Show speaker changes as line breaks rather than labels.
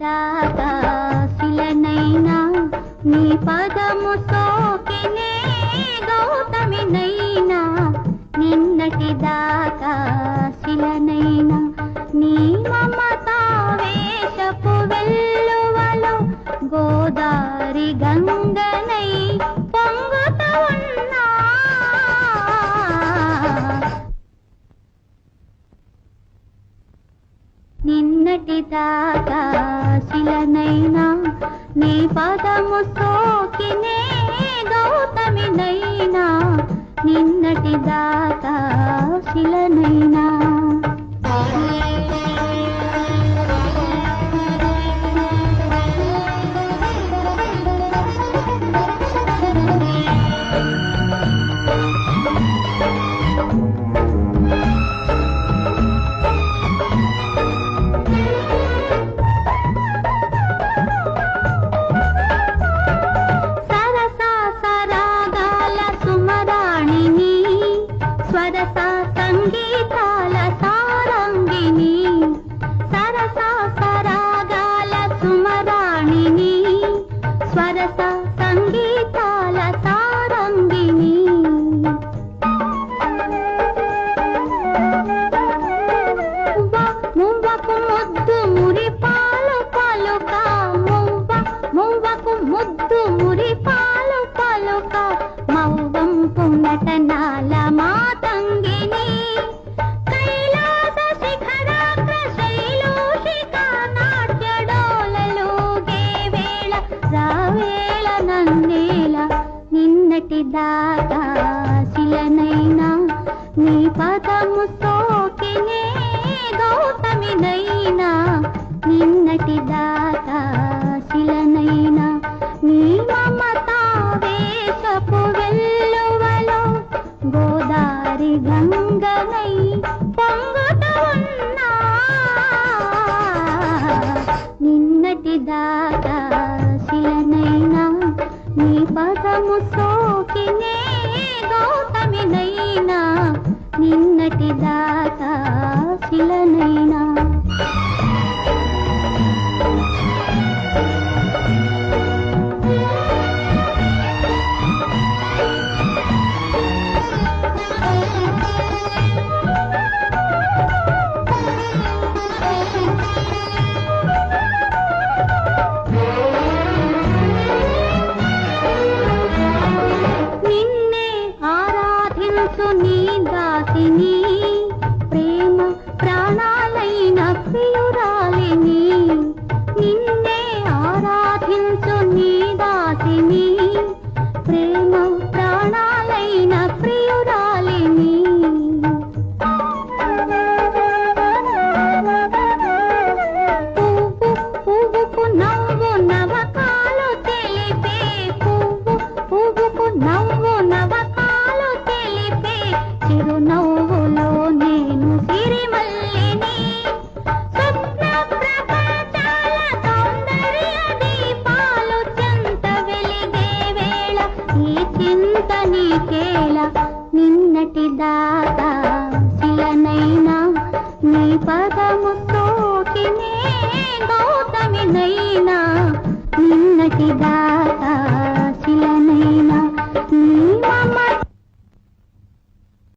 దాకా శిలనైనా నీ పదము సోకినే గౌతమినైనా నిన్నటి దాకా శిలనైనా నీ మమతావేశపు వెల్లువలో గోదారి గంగనై పొంగుత ఉన్నా నిన్నటి దాకా శిలనైనా నీ పదము సోకినే గౌతమినైనా నిన్నటి దాకా శిలనైనా సంగీతాల సారంగిని సరస సరాగాల సుమరాణిని స్వరస సంగీతాల సారంగిని మువ్వకు ముద్దు మురిపాలు పలుక మువ్వకు ముద్దు మురిపాలు పలుక మౌవంపు నటనాల మాతంగిని కైలాస శిఖరాగ్ర శైలోషికా నాట్యడోలలోగే వేళ రావేళ నందేళ నిన్నటి దాకా శిలనైనా నీ పదము సోకినే గౌతమినైనా నిన్నటి దాకా శిలనైనా నీ మమతావేశపు వెల్లువలో గోదారి గంగనై పొంగుత ఉన్నా నిన్నటి దాకా శిలనైనా నీ పదము సోకినే గౌతమినైనా నిన్నటి దాకా శిలనైనా నీ దాసిని ప్రేమ ప్రాణాలైన ప్రియురాలిని నిన్నే ఆరాధించు నీ దాసిని ప్రేమ ప్రాణాలైన ప్రియురాలిని పువ్వుకు నవ్వు నవకాలు తెలిపే పువ్వుకు నవ్వు నవకాలు తెలిపే చిరునవ్వులో నేను సిరిమల్లిని స్వప్న ప్రపంచాల సౌందర్య దీపాలు చెంత వెలిగే వేళ ఈ చింత నీకేళ నిన్నటి దాకా శిలనైనా నీ పదము సోకినే గౌతమినైనా నిన్నటి దాకా